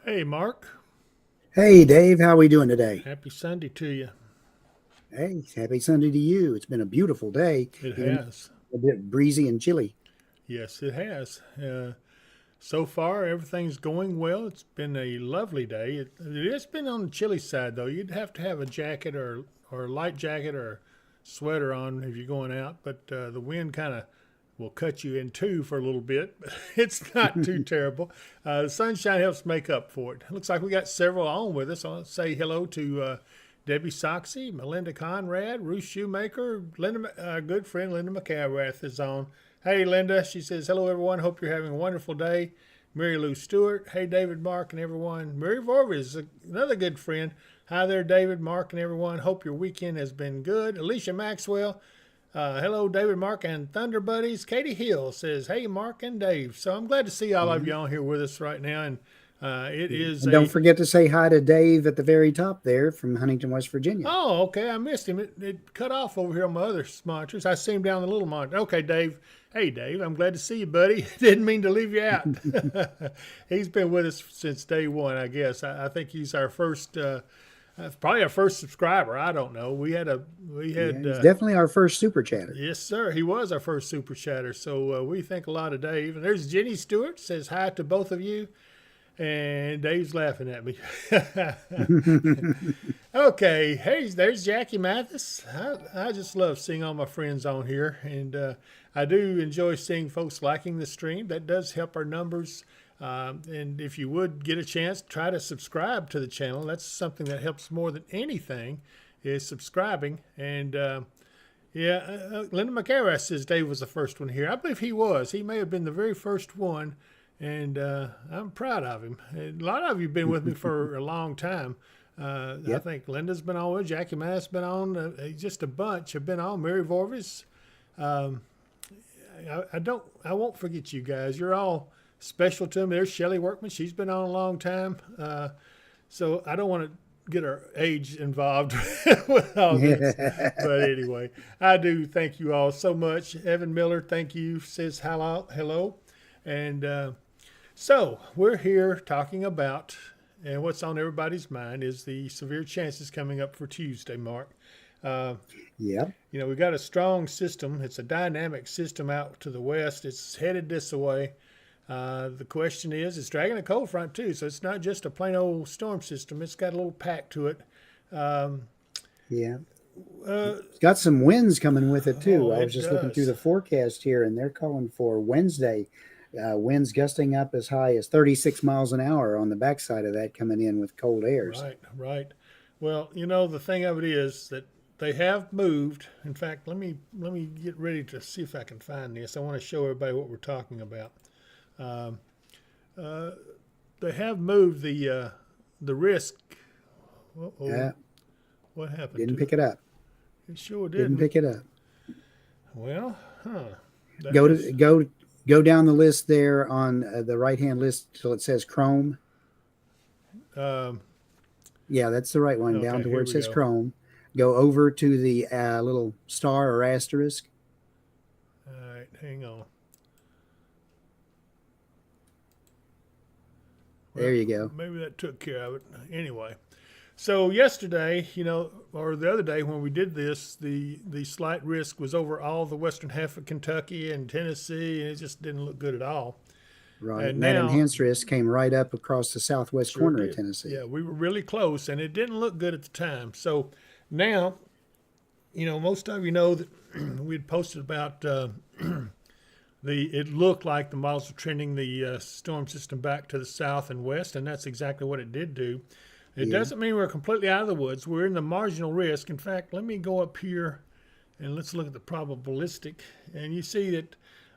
Hey, Mark. Hey Dave, how are we doing today? Happy Sunday to you. Hey, happy Sunday to you. It's been a beautiful day, It even has. though a bit breezy and chilly. Yes, it has. So far, everything's going well. It's been a lovely day. It has been on the chilly side, though. You'd have to have a jacket or a light jacket or sweater on if you're going out, but the wind kind of will cut you in two for a little bit. But it's not too terrible. The sunshine helps make up for it. Looks like we got several on with us. I'll say hello to Debbie Soxy, Melinda Conrad, Ruth Shoemaker, Linda, our good friend Linda McCarath is on. Hey, Linda, she says, hello, everyone. Hope you're having a wonderful day. Mary Lou Stewart. Hey, David, Mark, and everyone. Mary Vorvis is another good friend. Hi there, David, Mark, and everyone. Hope your weekend has been good. Alicia Maxwell. Hello, David, Mark, and Thunder Buddies. Katie Hill says, hey, Mark and Dave. So I'm glad to see all of Yeah. you on here with us right now. And it is And don't a forget to say hi to Dave at the very top there from Huntington, West Virginia. Oh, okay. I missed him. It cut off over here on my other monitors. I see him down the little monitor. Okay, Dave. Hey, Dave. I'm glad to see you, buddy. Didn't mean to leave you out. He's been with us since day one, I guess. I think he's our first, probably our first subscriber. I don't know. We Yeah, had, he's definitely our first super chatter. yes, sir. He was our first super chatter. So we think a lot of Dave. And there's Jenny Stewart says hi to both of you. And Dave's laughing at me. Okay, hey, there's Jackie Mathis. I just love seeing all my friends on here, and I do enjoy seeing folks liking the stream. That does help our numbers. And if you would get a chance, try to subscribe to the channel. That's something that helps more than anything, is subscribing. And yeah, Linda McCarras says Dave was the first one here. I believe he was. He may have been the very first one, and I'm proud of him. A lot of you have been with me for a long time. I Yep. think Linda's been on, Jackie Mass been on, just a bunch have been on. Mary Vorvis. Um, I won't forget you guys. You're all special to me. There's Shelley Workman. She's been on a long time. So I don't want to get her age involved with all this. But anyway, I do thank you all so much. Evan Miller, thank you, says hello. And so we're here talking about, and what's on everybody's mind is the severe chances coming up for Tuesday, Mark. Uh, Yep. we've got a strong system. It's a dynamic system out to the west. It's headed this way. The question is, it's dragging a cold front too, so it's not just a plain old storm system. It's got a little pack to it. Um, Yeah. uh, It's got some winds coming with it oh, too. I was it just looking through does. the forecast here, and they're calling for Wednesday winds gusting up as high as 36 miles an hour on the backside of that, coming in with cold airs. Right, right. Well, the thing of it is that they have moved. In fact, let me get ready to see if I can find this. I want to show everybody what we're talking about. Um, uh, they have moved the risk. Oh, Uh, what happened didn't to it? pick it up. It sure Didn't didn't. pick it up. Well, huh? That Go was to go down the list there on the right hand list till it says Chrome. um, Yeah, that's the right one. Down okay. to where Here it we says go. Chrome. Go over to the little star or asterisk. All right, hang on. There Well, you go. maybe that took care of it. Anyway, so yesterday, or the other day when we did this, the slight risk was over all the western half of Kentucky and Tennessee, and it just didn't look good at all. Right. And And that now, enhanced risk came right up across the southwest sure corner of did. Tennessee. Yeah, we were really close, and it didn't look good at the time. So now, most of you know that we'd posted about it looked like the models were trending the storm system back to the south and west, and that's exactly what it did do. It Yeah. doesn't mean we're completely out of the woods. We're in the marginal risk. In fact, let me go up here and let's look at the probabilistic. And you see that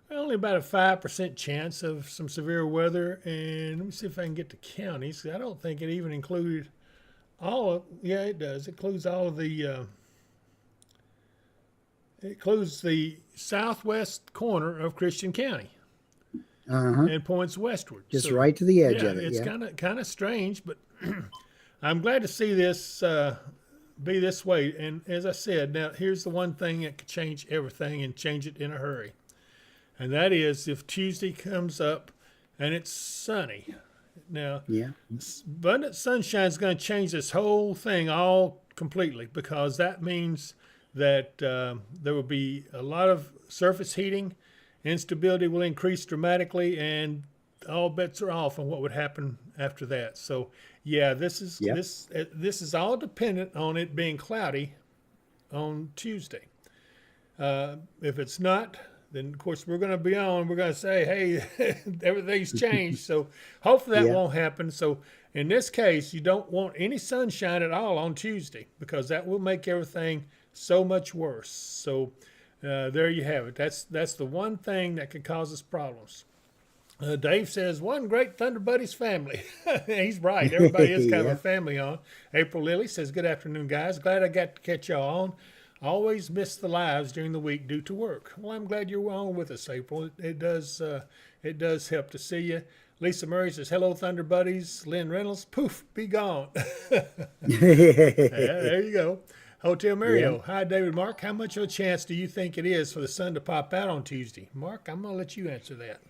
only about a 5% chance of some severe weather. And let me see if I can get to counties. I don't think it even included all of, yeah, it does. It includes all of it includes the southwest corner of Christian County Uh huh. and points westward. Just So, right to the edge yeah, of it. it's Yeah. kind of strange, but I'm glad to see this be this way. And as I said, now here's the one thing that could change everything and change it in a hurry, and that is if Tuesday comes up and it's sunny Now, Yeah. abundant sunshine is going to change this whole thing all completely, because that means that there will be a lot of surface heating, instability will increase dramatically, and all bets are off on what would happen after that. So, yeah, Yep. this is all dependent on it being cloudy on Tuesday. If it's not, then of course we're going to be on. We're going to say, hey, everything's changed. So hopefully that Yeah. won't happen. So in this case, you don't want any sunshine at all on Tuesday, because that will make everything so much worse. So there you have it. That's the one thing that could cause us problems. Dave says, one great Thunder Buddies family. He's right. Everybody is kind of a Yeah. family on. April Lily says, good afternoon, guys. Glad I got to catch y'all on. Always miss the lives during the week due to work. Well, I'm glad you're on with us, April. It does help to see you. Lisa Murray says, hello, Thunder Buddies. Lynn Reynolds, poof, be gone. Yeah, there you go. Hotel Yeah. Mario, hi, David Mark. How much of a chance do you think it is for the sun to pop out on Tuesday? Mark, I'm going to let you answer that.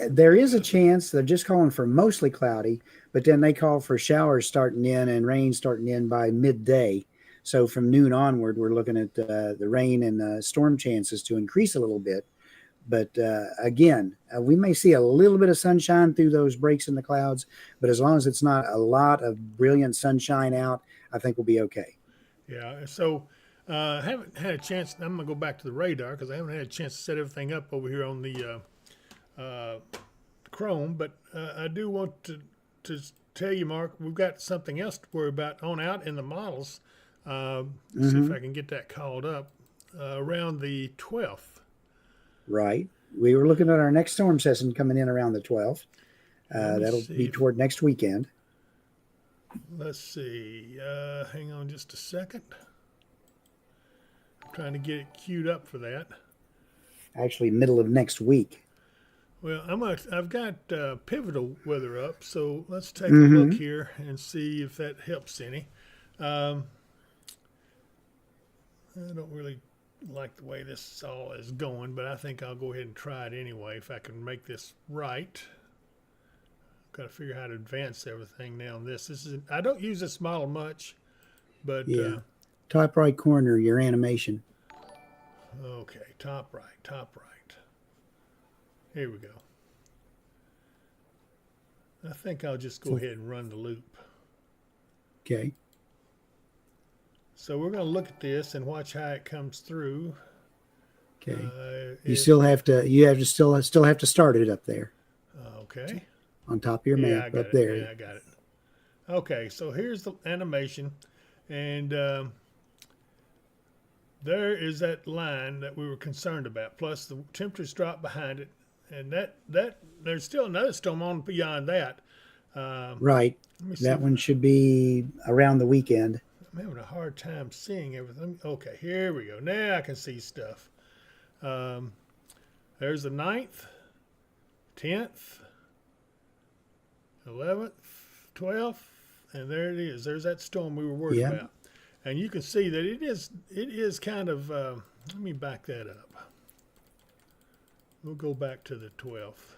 There is a chance. They're just calling for mostly cloudy, but then they call for showers starting in and rain starting in by midday. So from noon onward, we're looking at the rain and storm chances to increase a little bit. But again, we may see a little bit of sunshine through those breaks in the clouds, but as long as it's not a lot of brilliant sunshine out, I think we'll be okay. Yeah, so I haven't had a chance. I'm going to go back to the radar because I haven't had a chance to set everything up over here on the Chrome, but I do want to tell you, Mark, we've got something else to worry about on out in the models. See if I can get that called up around the 12th. Right. We were looking at our next storm session coming in around the 12th. That'll be toward next weekend. Let's see. Hang on just a second. I'm trying to get it queued up for that. Actually, middle of next week. Well, I've got pivotal weather up, so let's take a look here and see if that helps any. I don't really like the way this all is going, but I think I'll go ahead and try it anyway if I can make this right. Got to figure out how to advance everything now on this. I don't use this model much, but Yeah. Top right corner, your animation. Okay, top right. Here we go. I think I'll just go ahead and run the loop. Okay. So we're going to look at this and watch how it comes through. Okay. You still have to still have to start it up there. Okay. On top of your map up there. Yeah, I got it. Okay, so here's the animation, and there is that line that we were concerned about. Plus, the temperatures drop behind it, and that there's still another storm on beyond that. Right. That one should be around the weekend. I'm having a hard time seeing everything. Okay, here we go. Now I can see stuff. There's the 9th, 10th, 11th, 12th, and there it is. There's that storm we were worried about. And you can see that it is kind of, let me back that up. We'll go back to the 12th.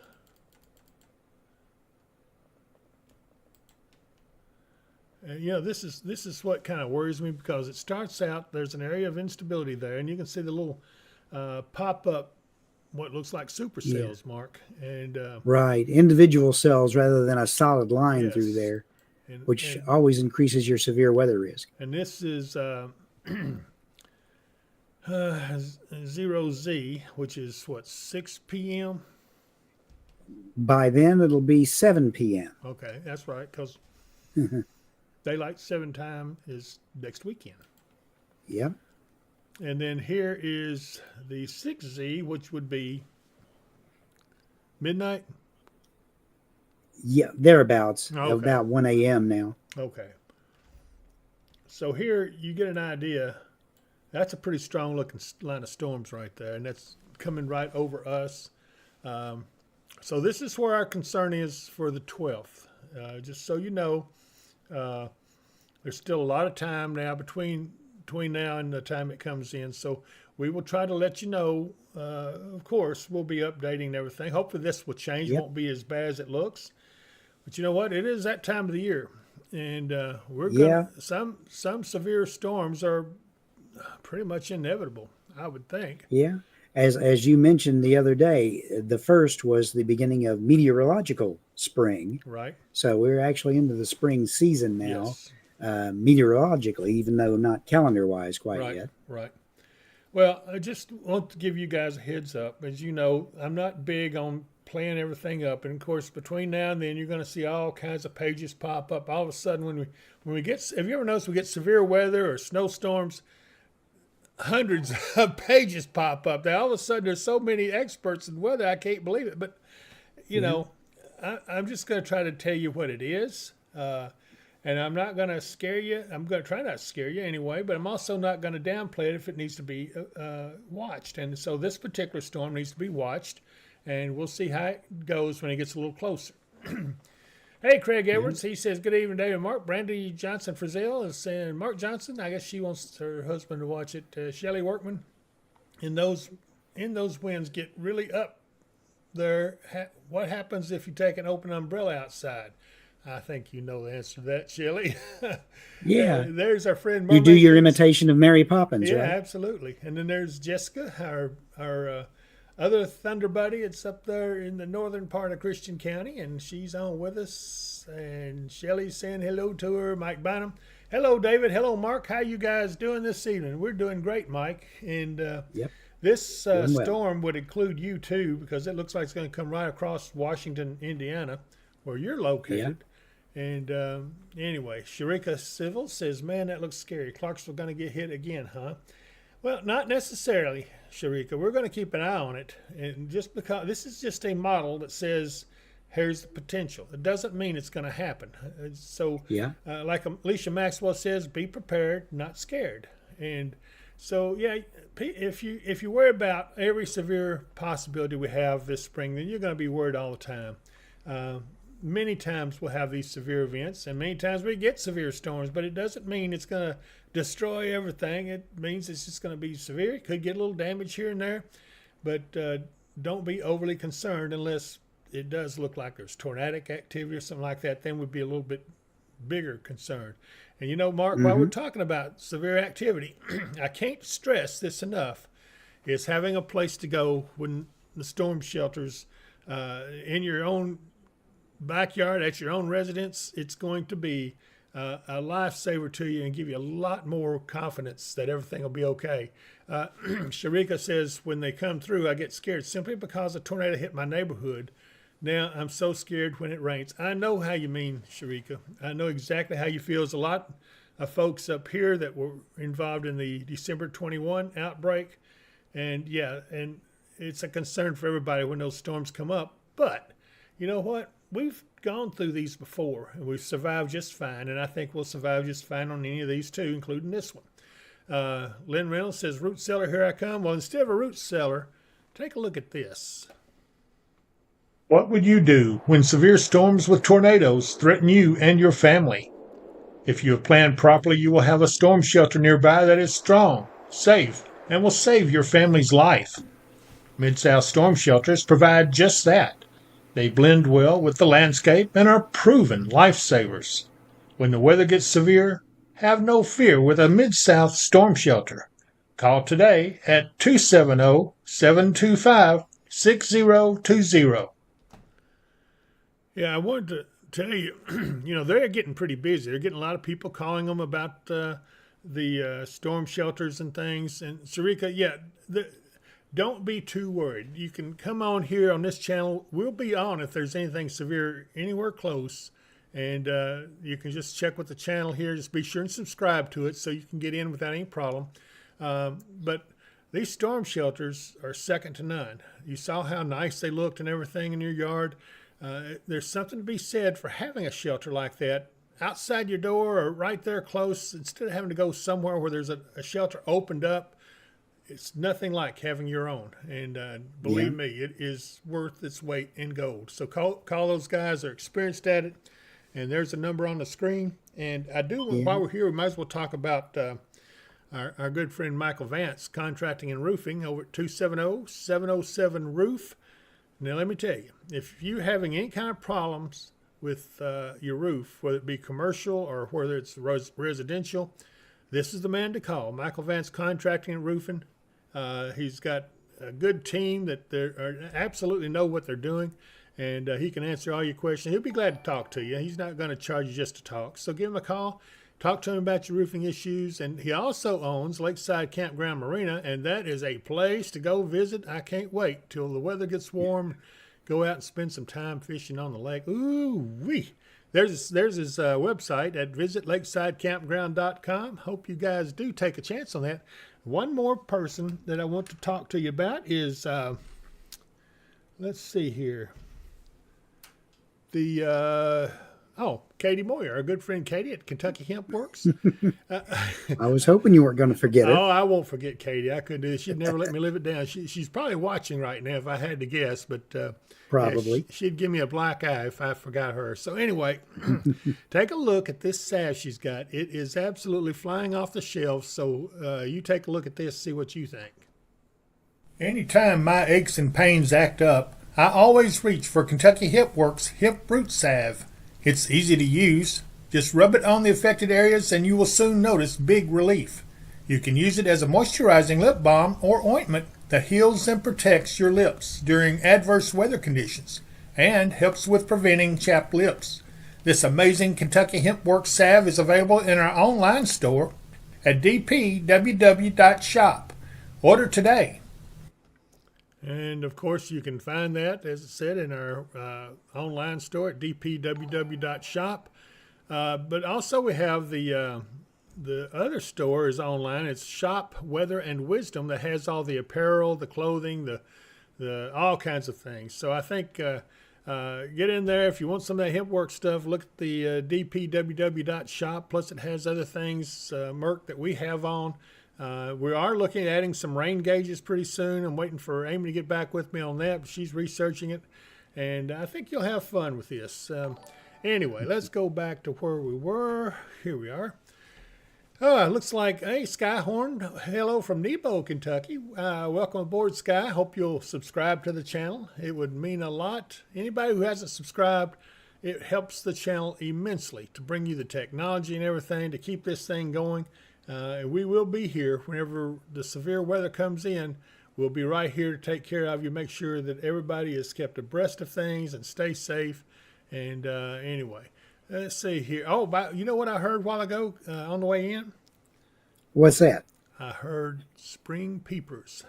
And this is what kind of worries me, because it starts out, there's an area of instability there, and you can see the little pop up, what looks like supercells, Mark. And right, individual cells rather than a solid line yes. through there, which always increases your severe weather risk. And this is 0Z, which is what, 6 p.m. By then it'll be 7 p.m. Okay, that's right, because daylight 7 time is next weekend. Yep. And then here is the 6Z, which would be midnight. Yeah, thereabouts. Okay. About 1 a.m. now. Okay. So here you get an idea. That's a pretty strong looking line of storms right there, and that's coming right over us. So this is where our concern is for the 12th. Just so you know, there's still a lot of time now between now and the time it comes in. So we will try to let you know. Of course, we'll be updating everything. Hopefully this will change. It won't be as bad as it looks. But you know what? It is that time of the year, and we're gonna Yeah, some severe storms are pretty much inevitable, I would think. yeah. As you mentioned the other day, the first was the beginning of meteorological spring. Right? So we're actually into the spring season now, Yes. meteorologically, even though not calendar wise quite Right. yet. Right. Well, I just want to give you guys a heads up. As you know, I'm not big on playing everything up, and of course, between now and then, you're going to see all kinds of pages pop up. All of a sudden, when we get, have you ever noticed we get severe weather or snowstorms? Hundreds of pages pop up. Now, all of a sudden, there's so many experts in weather, I can't believe it. But you Yeah. know, I'm just going to try to tell you what it is. And I'm not going to scare you. I'm going to try not to scare you anyway, but I'm also not going to downplay it if it needs to be watched. And so this particular storm needs to be watched, and we'll see how it goes when it gets a little closer. Hey, Craig Yeah. Edwards, he says, good evening, David Mark. Brandy Johnson Frizzell is saying, Mark Johnson, I guess she wants her husband to watch it. Shelley Workman, in those winds get really up there. What happens if you take an open umbrella outside? I think you know the answer to that, Shelley. Yeah. There's our friend You do Mermaid your Liz. imitation of Mary Poppins, Yeah, right? absolutely. And then there's Jessica, our other Thunder Buddy. It's up there in the northern part of Christian County, and she's on with us. And Shelley's saying hello to her. Mike Bynum. Hello, David. Hello, Mark. How you guys doing this evening? We're doing great, Mike. And Yep. this Doing well. storm would include you too, because it looks like it's going to come right across Washington, Indiana, where you're located. And anyway, Sharika Civil says, man, that looks scary. Clarksville going to get hit again, huh? Well, not necessarily, Sharika. We're going to keep an eye on it. And just because this is just a model that says, here's the potential. It doesn't mean it's going to happen. So, Yeah. like Alicia Maxwell says, be prepared, not scared. And so, yeah, if you worry about every severe possibility we have this spring, then you're going to be worried all the time. Many times we'll have these severe events, and many times we get severe storms, but it doesn't mean it's going to destroy everything. It means it's just going to be severe. It could get a little damage here and there, but don't be overly concerned unless it does look like there's tornadic activity or something like that. Then we'd be a little bit bigger concern. And you know, Mark, while we're talking about severe activity, I can't stress this enough, is having a place to go when the storm shelters in your own backyard at your own residence. It's going to be a lifesaver to you and give you a lot more confidence that everything will be okay. Sharika says, when they come through, I get scared simply because a tornado hit my neighborhood. Now I'm so scared when it rains. I know how you mean, Sharika. I know exactly how you feel. There's a lot of folks up here that were involved in the December 21 outbreak. And yeah, and it's a concern for everybody when those storms come up. But you know what? We've gone through these before, and we've survived just fine, and I think we'll survive just fine on any of these too, including this one. Lynn Reynolds says, root cellar, here I come. Well, instead of a root cellar, take a look at this. What would you do when severe storms with tornadoes threaten you and your family? If you have planned properly, you will have a storm shelter nearby that is strong, safe, and will save your family's life. Mid-South storm shelters provide just that. They blend well with the landscape and are proven lifesavers. When the weather gets severe, have no fear with a Mid-South storm shelter. Call today at 270-725-6020. Yeah, I wanted to tell you, they're getting pretty busy. They're getting a lot of people calling them about the storm shelters and things. And Sharika, don't be too worried. You can come on here on this channel. We'll be on if there's anything severe anywhere close. And you can just check with the channel here. Just be sure and subscribe to it so you can get in without any problem. But these storm shelters are second to none. You saw how nice they looked and everything in your yard. There's something to be said for having a shelter like that outside your door or right there close, instead of having to go somewhere where there's a shelter opened up. It's nothing like having your own. And believe me, it is worth its weight in gold. So call those guys that are experienced at it. And there's a number on the screen. And while we're here, we might as well talk about our good friend Michael Vance, Contracting and Roofing, over at 270-707-ROOF. Now, let me tell you, if you're having any kind of problems with your roof, whether it be commercial or whether it's residential, this is the man to call. Michael Vance Contracting and Roofing. He's got a good team that absolutely know what they're doing, and he can answer all your questions. He'll be glad to talk to you. He's not going to charge you just to talk. So give him a call. Talk to him about your roofing issues. And he also owns Lakeside Campground Marina, and that is a place to go visit. I can't wait till the weather gets warm. Go out and spend some time fishing on the lake. Ooh-wee. There's his website at visitlakesidecampground.com. Hope you guys do take a chance on that. One more person that I want to talk to you about is, let's see here. Katie Moyer, our good friend Katie at Kentucky Hemp Works. I was hoping you weren't going to forget it. Oh, I won't forget Katie. I couldn't do this. She'd never let me live it down. She's probably watching right now if I had to guess, but Probably. yeah, she'd give me a black eye if I forgot her. So anyway, take a look at this salve she's got. It is absolutely flying off the shelves. So you take a look at this, see what you think. Anytime my aches and pains act up, I always reach for Kentucky Hemp Works Hemp Root Salve. It's easy to use. Just rub it on the affected areas and you will soon notice big relief. You can use it as a moisturizing lip balm or ointment that heals and protects your lips during adverse weather conditions and helps with preventing chapped lips. This amazing Kentucky Hemp Works salve is available in our online store at dpww.shop. Order today. And, of course, you can find that, as I said, in our online store at dpww.shop. But also we have the other store is online. It's Shop Weather and Wisdom that has all the apparel, the clothing, the all kinds of things. So I think get in there. If you want some of that hemp work stuff, look at the dpww.shop. Plus it has other things, Merc, that we have on. We are looking at adding some rain gauges pretty soon. I'm waiting for Amy to get back with me on that. But she's researching it, and I think you'll have fun with this. Anyway, let's go back to where we were. Here we are. Looks like, hey, Skyhorn, hello from Nebo, Kentucky. Welcome aboard, Sky. Hope you'll subscribe to the channel. It would mean a lot. Anybody who hasn't subscribed, it helps the channel immensely to bring you the technology and everything to keep this thing going. And we will be here whenever the severe weather comes in. We'll be right here to take care of you, make sure that everybody is kept abreast of things and stay safe. And anyway, let's see here. Oh, you know what I heard a while ago on the way in? What's that? I heard spring peepers.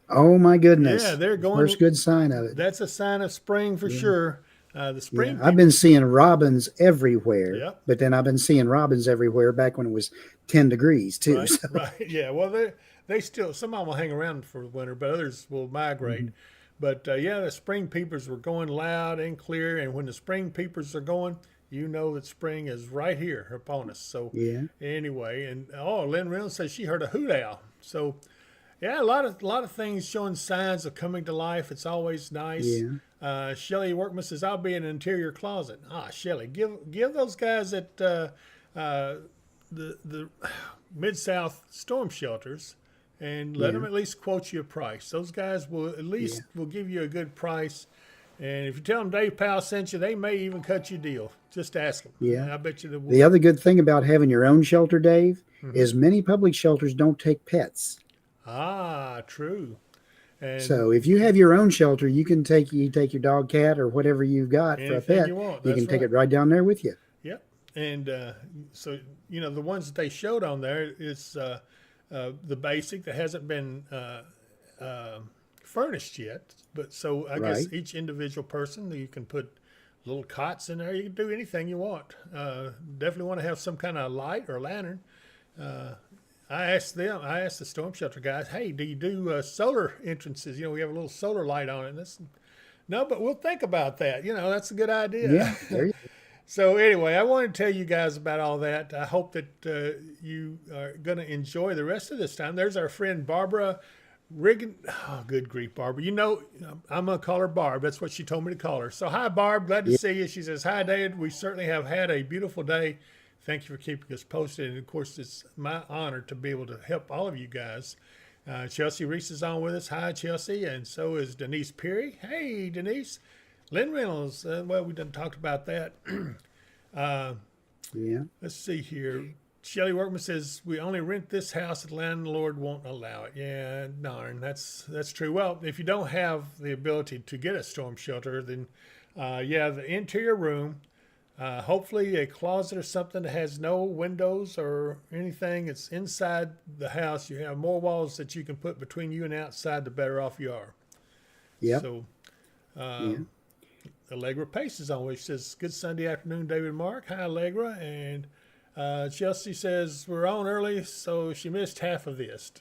Oh, my goodness. Yeah, they're going. First good sign of it. That's a sign of spring for sure. The spring. Yeah, I've been seeing robins everywhere, Yep. But then I've been seeing robins everywhere back when it was 10 degrees too. Right, So. right. Yeah. Well, they still, some of them will hang around for the winter, but others will migrate. Mm-hmm. But yeah, the spring peepers were going loud and clear. And when the spring peepers are going, you know that spring is right here upon us. So yeah. Anyway, and Lynn Reynolds says she heard a hoot owl. So yeah, a lot of things showing signs of coming to life. It's always nice. Yeah. Shelley Workman says, I'll be in an interior closet. Shelley, give those guys at the Mid-South storm shelters and let them at least quote you a price. Those guys will at least will give you a good price. And if you tell them Dave Powell sent you, they may even cut you a deal. Just ask them. Yeah. I bet you they will. The other good thing about having your own shelter, Dave, is many public shelters don't take pets. True. And so if you have your own shelter, you can take your dog, cat, or whatever you've got for a pet. You can take it right down there with you. Yep. And so, the ones that they showed on there is the basic that hasn't been furnished yet. But so I guess each individual person, you can put little cots in there. You can do anything you want. Definitely want to have some kind of light or lantern. I asked the storm shelter guys, hey, do you do solar entrances? We have a little solar light on it. No, but we'll think about that. That's a good idea. Yeah, there you go. So anyway, I wanted to tell you guys about all that. I hope that you are going to enjoy the rest of this time. There's our friend Barbara Riggin. Oh, good grief, Barbara. I'm going to call her Barb. That's what she told me to call her. So hi, Barb. Glad to see you. She says, hi, David. We certainly have had a beautiful day. Thank you for keeping us posted. And, of course, it's my honor to be able to help all of you guys. Chelsea Reese is on with us. Hi, Chelsea. And so is Denise Perry. Hey, Denise. Lynn Reynolds. Well, we done talked about that. uh, Yeah. let's see here. Shelley Workman says we only rent this house if the landlord won't allow it. Yeah, darn, that's true. Well, if you don't have the ability to get a storm shelter, then yeah, the interior room, hopefully a closet or something that has no windows or anything. It's inside the house. You have more walls that you can put between you and outside, the better off you are. Yep. So, Yeah. Allegra Pace is on. She says, "Good Sunday afternoon, David and Mark." Hi, Allegra. And Chelsea says, "We're on early, so she missed half of this."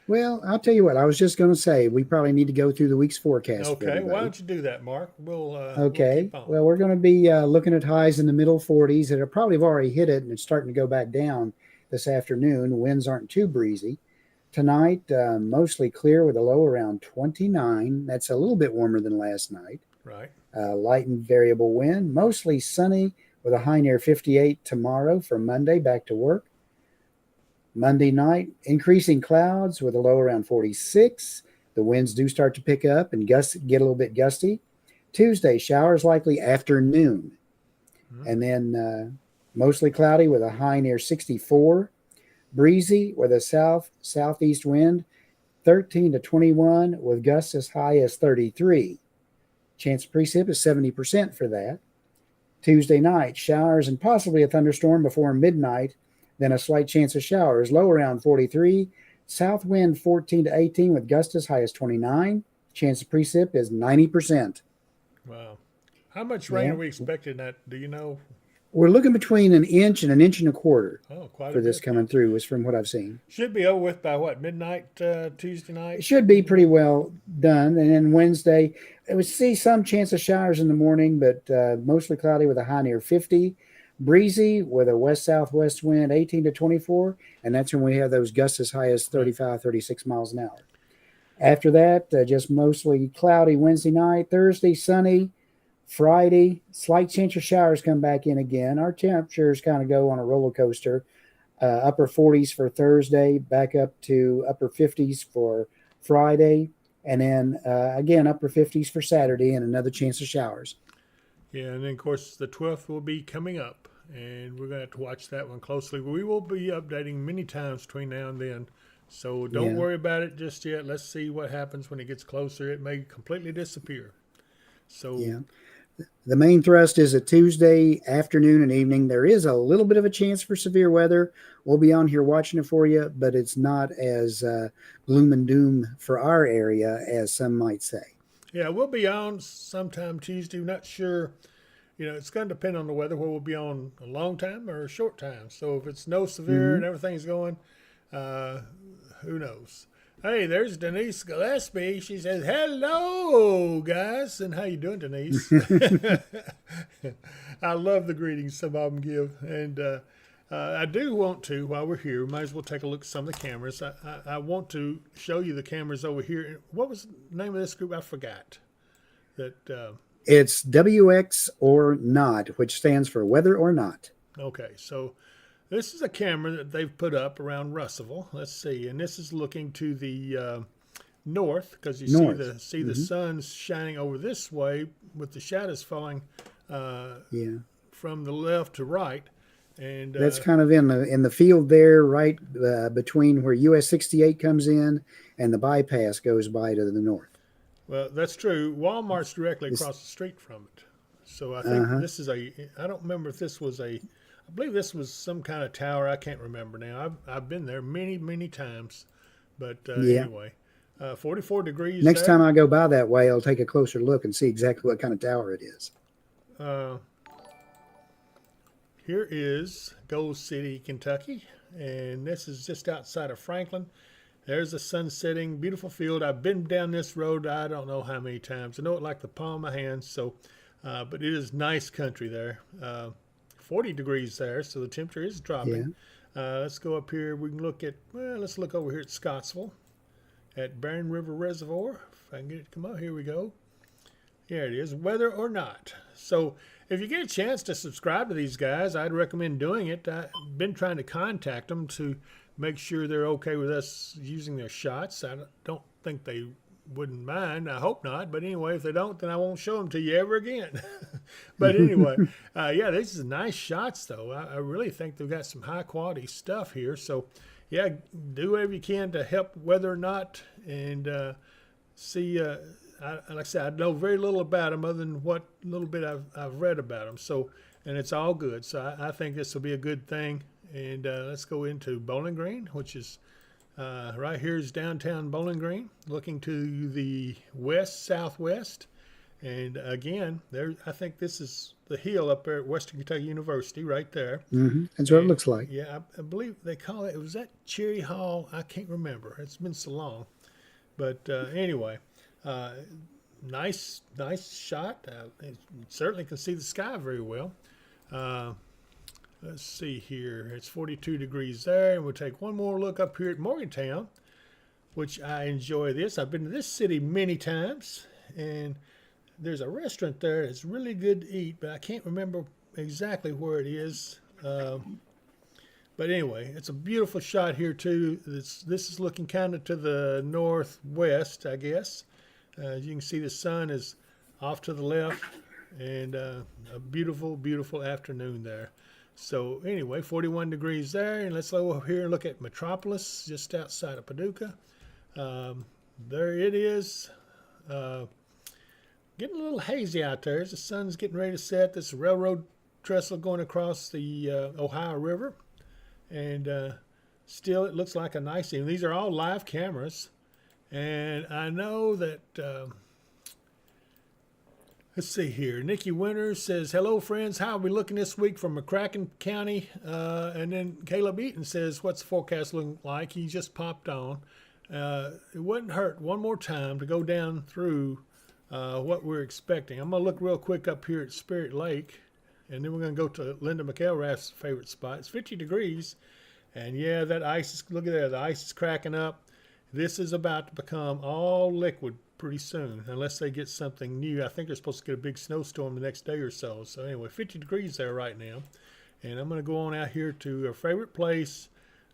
Well, I'll tell you what. I was just going to say we probably need to go through the week's forecast for Okay. Why everybody. don't you do that, Mark? We'll Okay. keep on. Well, we're going to be looking at highs in the middle 40s that have probably have already hit it, and it's starting to go back down this afternoon. Winds aren't too breezy. Tonight, mostly clear with a low around 29. That's a little bit warmer than last night. Right. Light and variable wind. Mostly sunny with a high near 58 tomorrow for Monday, back to work. Monday night, increasing clouds with a low around 46. The winds do start to pick up and get a little bit gusty. Tuesday, showers likely afternoon. Mm-hmm. And then mostly cloudy with a high near 64. Breezy with a southeast wind, 13 to 21, with gusts as high as 33. Chance of precip is 70% for that. Tuesday night, showers and possibly a thunderstorm before midnight, then a slight chance of showers, low around 43. South wind 14 to 18 with gusts as high as 29. Chance of precip is 90%. Wow. How much rain are we expecting? That do you know? We're looking between an inch and a quarter Quite for a this bit. coming through, is from what I've seen. Should be over with by what, midnight Tuesday It night? should be pretty well done. And then Wednesday, I would see some chance of showers in the morning, but mostly cloudy with a high near 50. Breezy with a west-southwest wind, 18 to 24. And that's when we have those gusts as high as 35, 36 miles an hour. After that, just mostly cloudy Wednesday night. Thursday, sunny. Friday, slight chance of showers come back in again. Our temperatures kind of go on a roller coaster. Upper 40s for Thursday, back up to upper 50s for Friday, and then again upper 50s for Saturday, and another chance of showers. Yeah, and then of course the 12th will be coming up, and we're going to have to watch that one closely. We will be updating many times between now and then, so don't worry about it just yet. Let's see what happens when it gets closer. It may completely disappear. So yeah. The main thrust is a Tuesday afternoon and evening. There is a little bit of a chance for severe weather. We'll be on here watching it for you, but it's not as gloom and doom for our area as some might say. yeah, we'll be on sometime Tuesday. Not sure. It's going to depend on the weather, where we'll be on a long time or a short time. So if it's no severe and everything's going, who knows? Hey, there's Denise Gillespie. She says, "Hello, guys." And how you doing, Denise? I love the greetings some of them give. And I do want to, while we're here, we might as well take a look at some of the cameras. I want to show you the cameras over here. What was the name of this group? I forgot. It's WX or not, which stands for whether or not. Okay, so this is a camera that they've put up around Russellville. Let's see, and this is looking to the north, because you see the sun shining over this way with the shadows falling from the left to right, and that's kind of in the field there, right between where US 68 comes in and the bypass goes by to the north. Well, that's true. Walmart's directly across the street from it, so I think this is I don't remember if this was I believe this was some kind of tower. I can't remember now. I've been there many times, but anyway, 44 degrees. Next time I go by that way, I'll take a closer look and see exactly what kind of tower it is. Here is Gold City, Kentucky, and this is just outside of Franklin. There's the sun setting, beautiful field. I've been down this road I don't know how many times. I know it like the palm of my hand. So, but it is nice country there. 40 degrees there, so the temperature is dropping. Let's go up here. We can look at, let's look over here at Scottsville at Barren River Reservoir. If I can get it to come up, here we go. Here it is, whether or not. So if you get a chance to subscribe to these guys, I'd recommend doing it. I've been trying to contact them to make sure they're okay with us using their shots. I don't think they wouldn't mind. I hope not. But anyway, if they don't, then I won't show them to you ever again. But anyway, yeah, these are nice shots, though. I really think they've got some high quality stuff here. So, yeah, do whatever you can to help whether or not and see. Like I said, I know very little about them other than what little bit I've read about them. So, and it's all good. So I think this will be a good thing. And let's go into Bowling Green, which is right here is downtown Bowling Green, looking to the west-southwest. And again, there I think this is the hill up there at Western Kentucky University, right there. That's what it looks like. Yeah, I believe they call it. Was that Cherry Hall? I can't remember. It's been so long. But anyway, nice shot. You certainly can see the sky very well. Let's see here. It's 42 degrees there, and we'll take one more look up here at Morgantown, which I enjoy this. I've been to this city many times, and there's a restaurant there that's really good to eat, but I can't remember exactly where it is. But anyway, it's a beautiful shot here too. This is looking kind of to the northwest, I guess. As you can see, the sun is off to the left, and a beautiful, beautiful afternoon there. So anyway, 41 degrees there, and let's go over here and look at Metropolis, just outside of Paducah. There it is. Getting a little hazy out there as the sun's getting ready to set. This railroad trestle going across the Ohio River, and still it looks like a nice evening. These are all live cameras, and I know that. Let's see here. Nikki Winters says, hello, friends. How are we looking this week from McCracken County? And then Caleb Eaton says, what's the forecast looking like? He just popped on. It wouldn't hurt one more time to go down through what we're expecting. I'm going to look real quick up here at Spirit Lake, and then we're going to go to Linda McElrath's favorite spot. It's 50 degrees, and yeah, that ice is, look at there, the ice is cracking up. This is about to become all liquid pretty soon, unless they get something new. I think they're supposed to get a big snowstorm the next day or so. So anyway, 50 degrees there right now. And I'm going to go on out here to her favorite place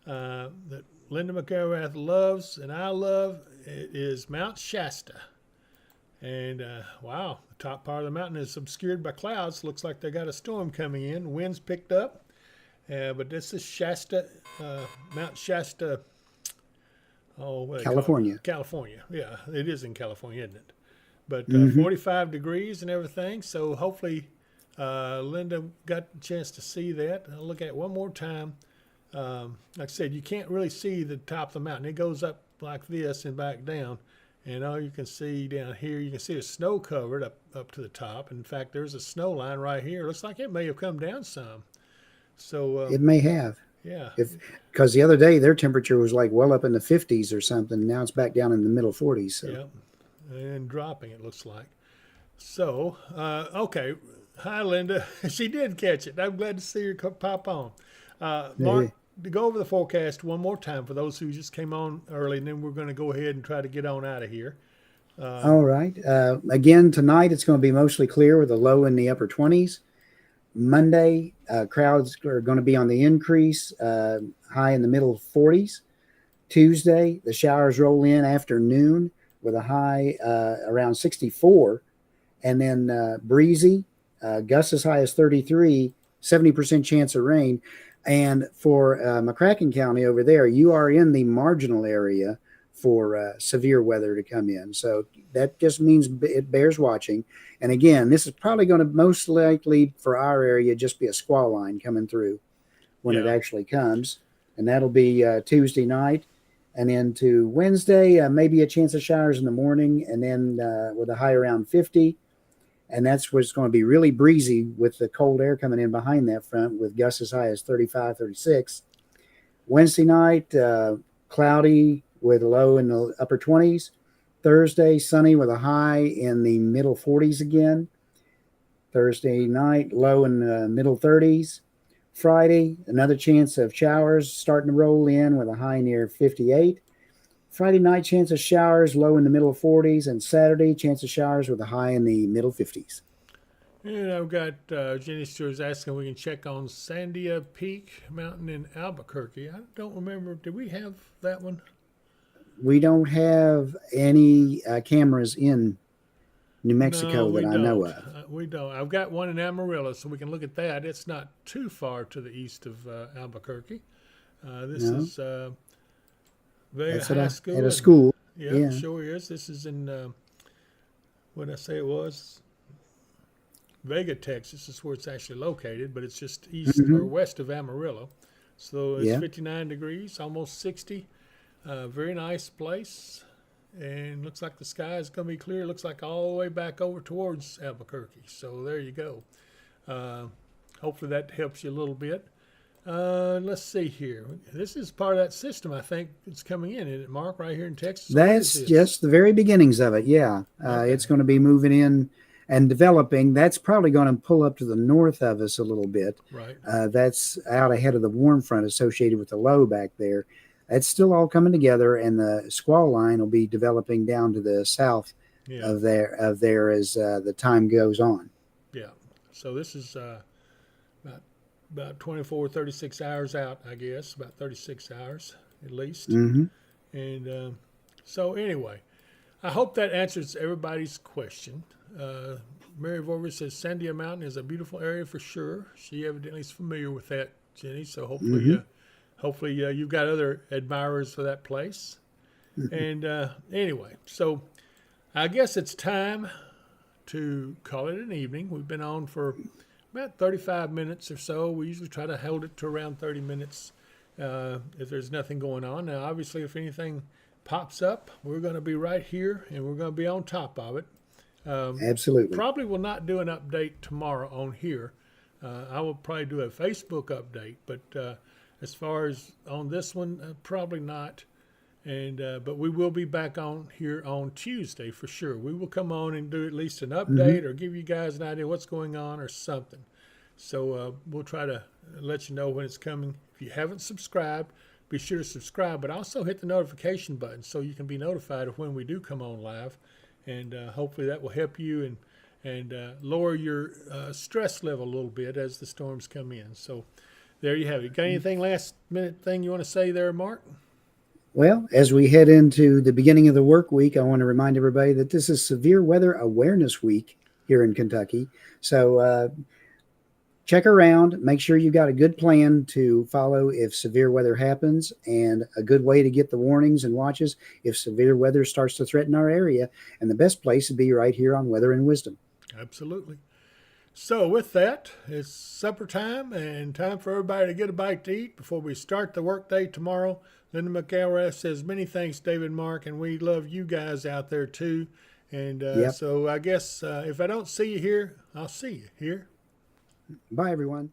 that Linda McElrath loves and I love. It is Mount Shasta. And wow, the top part of the mountain is obscured by clouds. Looks like they got a storm coming in. Winds picked up. But this is Shasta, Mount Shasta. Oh, what California. California. Yeah, it is in California, isn't it? But 45 degrees and everything. So hopefully Linda got a chance to see that. I'll look at it one more time. Like I said, you can't really see the top of the mountain. It goes up like this and back down. And all you can see down here, you can see the snow covered up to the top. In fact, there's a snow line right here. Looks like it may have come down some. So it may have. Yeah. Because the other day their temperature was like well up in the 50s or something. Now it's back down in the middle 40s. So. Yeah. And dropping, it looks like. So, okay. Hi, Linda. She did catch it. I'm glad to see her pop on. Mark, to go over the forecast one more time for those who just came on early, and then we're going to go ahead and try to get on out of here. All right. Again, tonight it's going to be mostly clear with a low in the upper 20s. Monday, crowds are going to be on the increase, high in the middle 40s. Tuesday, the showers roll in after noon with a high around 64. And then breezy, gusts as high as 33, 70% chance of rain. And for McCracken County over there, you are in the marginal area for severe weather to come in. So that just means it bears watching. And again, this is probably going to most likely for our area just be a squall line coming through when it actually comes. And that'll be Tuesday night. And into Wednesday, maybe a chance of showers in the morning, and then with a high around 50. And that's what's going to be really breezy with the cold air coming in behind that front with gusts as high as 35, 36. Wednesday night, cloudy with a low in the upper 20s. Thursday, sunny with a high in the middle 40s again. Thursday night, low in the middle 30s. Friday, another chance of showers starting to roll in with a high near 58. Friday night, chance of showers, low in the middle 40s. And Saturday, chance of showers with a high in the middle 50s. And I've got Jenny Stewart's asking if we can check on Sandia Peak Mountain in Albuquerque. I don't remember. Did we have that one? we don't have any cameras in New No, Mexico we that I know don't. of. We don't. I've got one in Amarillo, so we can look at that. It's not too far to the east of Albuquerque. This No, is Vega that's High at School, a and school. yeah, it Yeah. sure is. This is in what did I say it was? Vega, Texas is where it's actually located, but it's just east or Hmm. west of Amarillo. So it's Yeah. 59 degrees, almost 60. Very nice place. And looks like the sky is going to be clear. Looks like all the way back over towards Albuquerque. So there you go. Uh, Hopefully that helps you a little bit. Let's see here. This is part of that system, I think, it's coming in, isn't it, Mark, right here in Texas? Or what is That's this? just the very beginnings of it. Yeah. Okay. It's going to be moving in and developing. That's probably going to pull up to the north of us a little bit. Right. That's out ahead of the warm front associated with the low back there. That's still all coming together, and the squall line will be developing down to the south Yeah. of there as the time goes on. Yeah. So this is about 24, 36 hours out, I guess, about 36 hours at least. Hmm. And so anyway, I hope that answers everybody's question. Mary Vorver says Sandia Mountain is a beautiful area for sure. She evidently is familiar with that, Jenny. So Hmm. hopefully you've got other admirers for that place. And anyway, so I guess it's time to call it an evening. We've been on for about 35 minutes or so. We usually try to hold it to around 30 minutes if there's nothing going on. Now, obviously, if anything pops up, we're going to be right here and we're going to be on top of it. Absolutely. Probably will not do an update tomorrow on here. I will probably do a Facebook update, but as far as on this one, probably not. And but we will be back on here on Tuesday for sure. We will come on and do at least an Hmm. update or give you guys an idea what's going on or something. So we'll try to let you know when it's coming. If you haven't subscribed, be sure to subscribe, but also hit the notification button so you can be notified of when we do come on live. And hopefully that will help you and lower your stress level a little bit as the storms come in. So there you have it. Got anything last minute thing you want to say there, Mark? Well, as we head into the beginning of the work week, I want to remind everybody that this is Severe Weather Awareness Week here in Kentucky. So check around, make sure you've got a good plan to follow if severe weather happens, and a good way to get the warnings and watches if severe weather starts to threaten our area. And the best place would be right here on Weather and Wisdom. Absolutely. So with that, it's supper time and time for everybody to get a bite to eat before we start the workday tomorrow. Linda McElrath says, many thanks, David Mark, and we love you guys out there too. And Yep. so I guess if I don't see you here, I'll see you here. Bye, everyone.